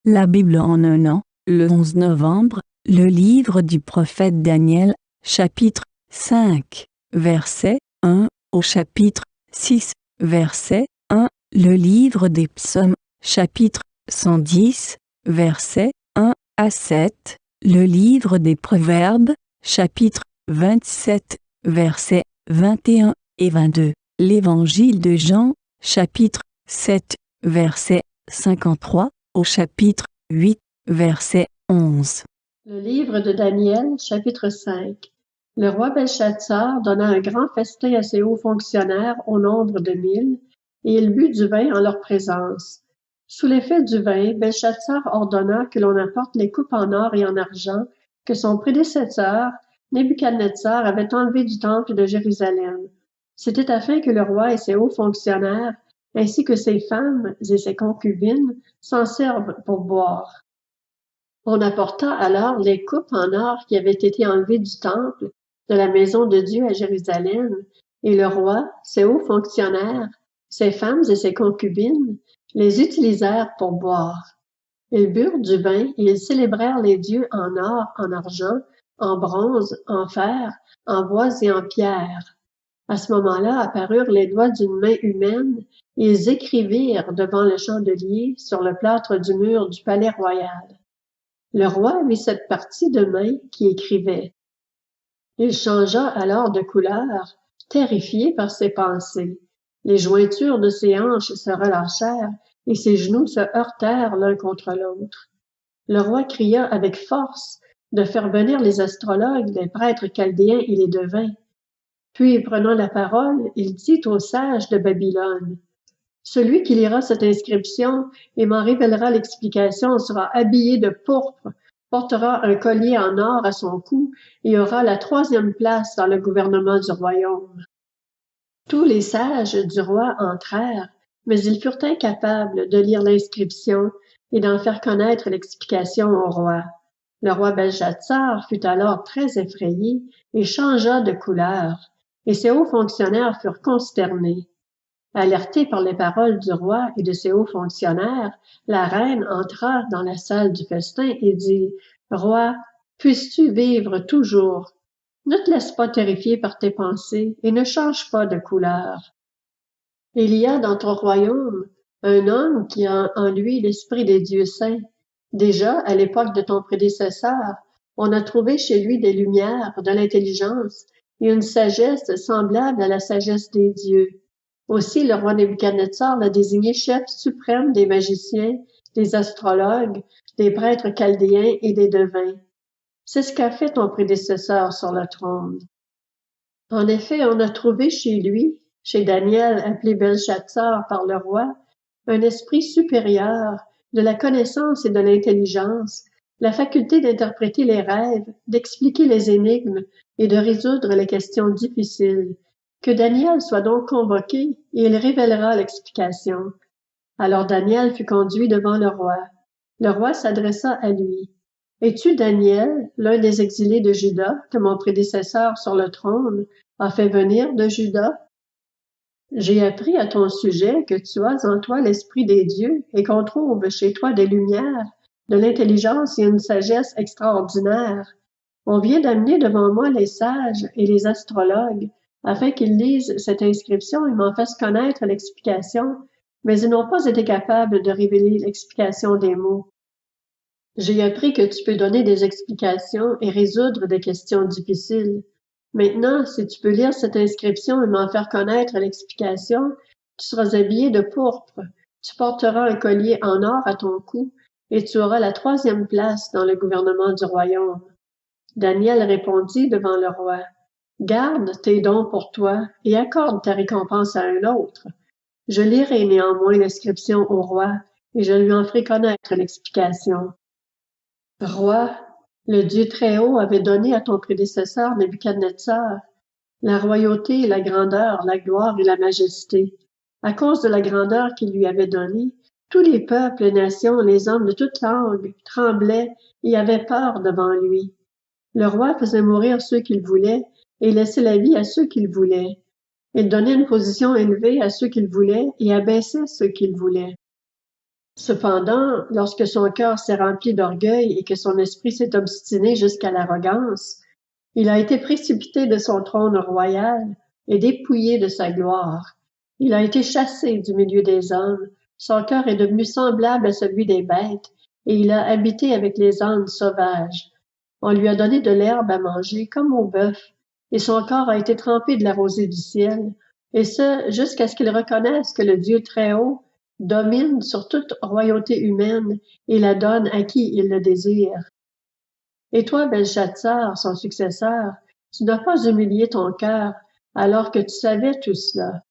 La Bible en un an, le 11 novembre, le livre du prophète Daniel, chapitre 5, verset 1 au chapitre 6, verset 1, le livre des psaumes, chapitre 110, verset 1 à 7, le livre des proverbes, chapitre 27, versets 21 et 22, l'évangile de Jean, chapitre 7, verset 53, au chapitre 8, verset 11. Le livre de Daniel, chapitre 5. Le roi Belshazzar donna un grand festin à ses hauts fonctionnaires au nombre de 1000, et il but du vin en leur présence. Sous l'effet du vin, Belshazzar ordonna que l'on apporte les coupes en or et en argent que son prédécesseur, Nebuchadnezzar, avait enlevées du temple de Jérusalem. C'était afin que le roi et ses hauts fonctionnaires, ainsi que ses femmes et ses concubines, s'en servent pour boire. On apporta alors les coupes en or qui avaient été enlevées du temple de la maison de Dieu à Jérusalem, et le roi, ses hauts fonctionnaires, ses femmes et ses concubines les utilisèrent pour boire. Ils burent du vin et ils célébrèrent les dieux en or, en argent, en bronze, en fer, en bois et en pierre. À ce moment-là apparurent les doigts d'une main humaine, et ils écrivirent devant le chandelier sur le plâtre du mur du palais royal. Le roi vit cette partie de main qui écrivait. Il changea alors de couleur, terrifié par ses pensées. Les jointures de ses hanches se relâchèrent et ses genoux se heurtèrent l'un contre l'autre. Le roi cria avec force de faire venir les astrologues, les prêtres chaldéens et les devins. Puis, prenant la parole, il dit aux sages de Babylone: Celui qui lira cette inscription et m'en révélera l'explication sera habillé de pourpre, portera un collier en or à son cou et aura la 3e place dans le gouvernement du royaume. Tous les sages du roi entrèrent, mais ils furent incapables de lire l'inscription et d'en faire connaître l'explication au roi. Le roi Belshazzar fut alors très effrayé et changea de couleur, et ses hauts fonctionnaires furent consternés. Alertée par les paroles du roi et de ses hauts fonctionnaires, la reine entra dans la salle du festin et dit: « Roi, puisses-tu vivre toujours? Ne te laisse pas terrifier par tes pensées et ne change pas de couleur. Il y a dans ton royaume un homme qui a en lui l'esprit des dieux saints. Déjà, à l'époque de ton prédécesseur, on a trouvé chez lui des lumières, de l'intelligence et une sagesse semblable à la sagesse des dieux. Aussi, le roi Nebuchadnezzar l'a désigné chef suprême des magiciens, des astrologues, des prêtres chaldéens et des devins. C'est ce qu'a fait ton prédécesseur sur le trône. En effet, on a trouvé chez lui, chez Daniel, appelé Belshazzar par le roi, un esprit supérieur, de la connaissance et de l'intelligence, la faculté d'interpréter les rêves, d'expliquer les énigmes et de résoudre les questions difficiles. Que Daniel soit donc convoqué, et il révélera l'explication. Alors Daniel fut conduit devant le roi. Le roi s'adressa à lui. Es-tu Daniel, l'un des exilés de Juda, que mon prédécesseur sur le trône a fait venir de Juda? J'ai appris à ton sujet que tu as en toi l'esprit des dieux et qu'on trouve chez toi des lumières, de l'intelligence et une sagesse extraordinaires. On vient d'amener devant moi les sages et les astrologues, afin qu'ils lisent cette inscription et m'en fassent connaître l'explication, mais ils n'ont pas été capables de révéler l'explication des mots. J'ai appris que tu peux donner des explications et résoudre des questions difficiles. Maintenant, si tu peux lire cette inscription et m'en faire connaître l'explication, tu seras habillé de pourpre, tu porteras un collier en or à ton cou, et tu auras la 3e place dans le gouvernement du royaume. Daniel répondit devant le roi: « Garde tes dons pour toi et accorde ta récompense à un autre. Je lirai néanmoins l'inscription au roi et je lui en ferai connaître l'explication. » Roi, le Dieu Très-Haut avait donné à ton prédécesseur Nebuchadnezzar la royauté, la grandeur, la gloire et la majesté. À cause de la grandeur qu'il lui avait donnée, tous les peuples, les nations, les hommes de toute langue tremblaient et avaient peur devant lui. Le roi faisait mourir ceux qu'il voulait et laissait la vie à ceux qu'il voulait. Il donnait une position élevée à ceux qu'il voulait et abaissait ceux qu'il voulait. Cependant, lorsque son cœur s'est rempli d'orgueil et que son esprit s'est obstiné jusqu'à l'arrogance, il a été précipité de son trône royal et dépouillé de sa gloire. Il a été chassé du milieu des hommes, son cœur est devenu semblable à celui des bêtes, et il a habité avec les ânes sauvages. On lui a donné de l'herbe à manger comme au bœuf, et son corps a été trempé de la rosée du ciel, et ce, jusqu'à ce qu'il reconnaisse que le Dieu très haut domine sur toute royauté humaine et la donne à qui il le désire. Et toi, Belshazzar, son successeur, tu n'as pas humilié ton cœur alors que tu savais tout cela.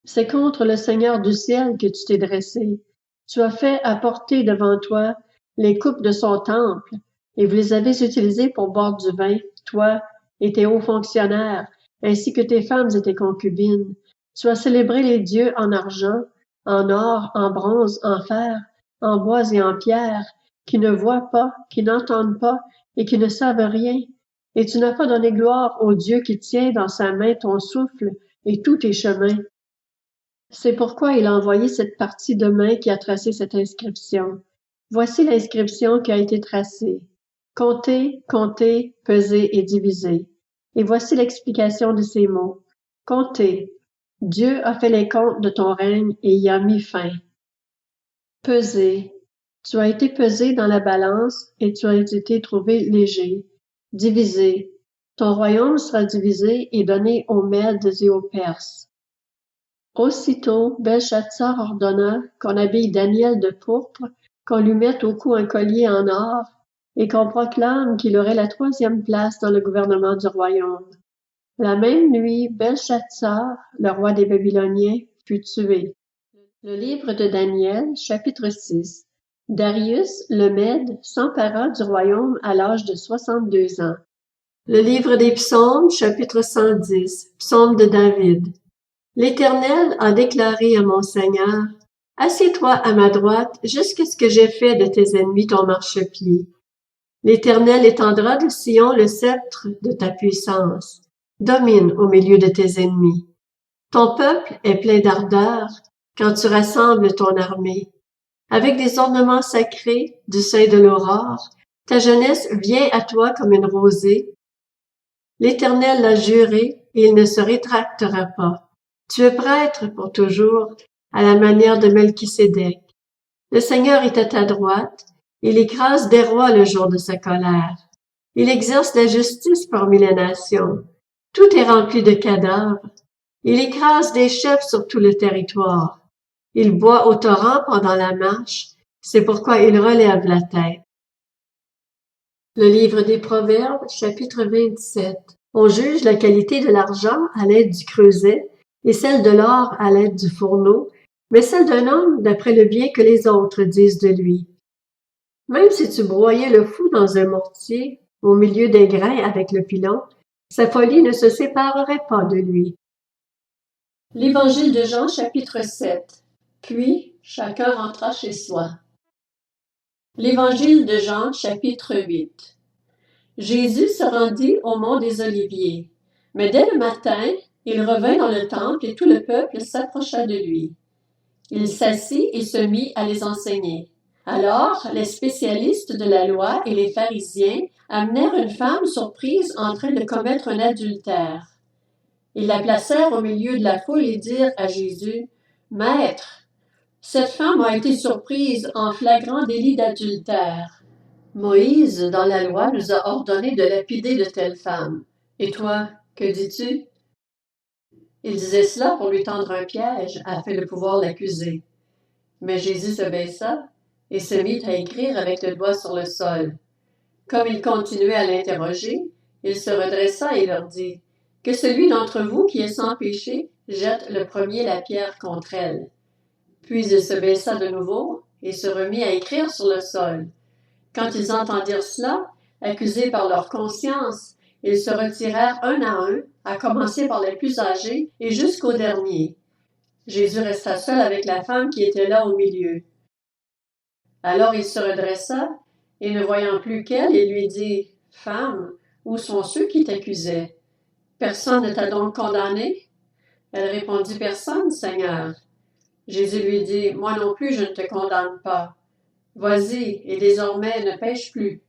C'est contre le Seigneur du ciel que tu t'es dressé. Tu as fait apporter devant toi les coupes de son temple, et vous les avez utilisées pour boire du vin, toi et tes hauts fonctionnaires, ainsi que tes femmes et tes concubines. Tu as célébré les dieux en argent, en or, en bronze, en fer, en bois et en pierre, qui ne voient pas, qui n'entendent pas et qui ne savent rien. Et tu n'as pas donné gloire au Dieu qui tient dans sa main ton souffle et tous tes chemins. C'est pourquoi il a envoyé cette partie de main qui a tracé cette inscription. Voici l'inscription qui a été tracée. Comptez, comptez, pesez et divisez. Et voici l'explication de ces mots. Comptez. Dieu a fait les comptes de ton règne et y a mis fin. Peser. Tu as été pesé dans la balance et tu as été trouvé léger. Diviser. Ton royaume sera divisé et donné aux Mèdes et aux Perses. Aussitôt, Belshazzar ordonna qu'on habille Daniel de pourpre, qu'on lui mette au cou un collier en or et qu'on proclame qu'il aurait la 3e place dans le gouvernement du royaume. La même nuit, Belshazzar, le roi des Babyloniens, fut tué. Le livre de Daniel, chapitre 6. Darius le Mède s'empara du royaume à l'âge de 62 ans. Le livre des psaumes, chapitre 110. Psaume de David. L'Éternel a déclaré à mon Seigneur, « Assieds-toi à ma droite jusqu'à ce que j'aie fait de tes ennemis ton marchepied. » L'Éternel étendra de Sion le sceptre de ta puissance. Domine au milieu de tes ennemis. Ton peuple est plein d'ardeur quand tu rassembles ton armée. Avec des ornements sacrés du sein de l'aurore, ta jeunesse vient à toi comme une rosée. L'Éternel l'a juré et il ne se rétractera pas. Tu es prêtre pour toujours, à la manière de Melchisédek. Le Seigneur est à ta droite, il écrase des rois le jour de sa colère. Il exerce la justice parmi les nations. Tout est rempli de cadavres. Il écrase des chefs sur tout le territoire. Il boit au torrent pendant la marche, c'est pourquoi il relève la tête. Le livre des Proverbes, chapitre 27. On juge la qualité de l'argent à l'aide du creuset et celle de l'or à l'aide du fourneau, mais celle d'un homme d'après le bien que les autres disent de lui. Même si tu broyais le fou dans un mortier, au milieu des grains avec le pilon, sa folie ne se séparerait pas de lui. L'Évangile de Jean, chapitre 7. Puis, chacun rentra chez soi. L'Évangile de Jean, chapitre 8. Jésus se rendit au mont des Oliviers. Mais dès le matin, il revint dans le temple et tout le peuple s'approcha de lui. Il s'assit et se mit à les enseigner. Alors, les spécialistes de la loi et les pharisiens amenèrent une femme surprise en train de commettre un adultère. Ils la placèrent au milieu de la foule et dirent à Jésus, « Maître, cette femme a été surprise en flagrant délit d'adultère. Moïse, dans la loi, nous a ordonné de lapider de telles femmes. Et toi, que dis-tu? » Il disait cela pour lui tendre un piège afin de pouvoir l'accuser. Mais Jésus se baissa et se mit à écrire avec le doigt sur le sol. Comme il continuait à l'interroger, il se redressa et leur dit, « Que celui d'entre vous qui est sans péché jette le premier la pierre contre elle. » Puis il se baissa de nouveau et se remit à écrire sur le sol. Quand ils entendirent cela, accusés par leur conscience, ils se retirèrent un, à commencer par les plus âgés et jusqu'au dernier. Jésus resta seul avec la femme qui était là au milieu. Alors il se redressa, et ne voyant plus qu'elle, il lui dit, « Femme, où sont ceux qui t'accusaient? Personne ne t'a donc condamné? » Elle répondit, « Personne, Seigneur. » Jésus lui dit, moi non plus je ne te condamne pas. Vas-y, et désormais ne pêche plus.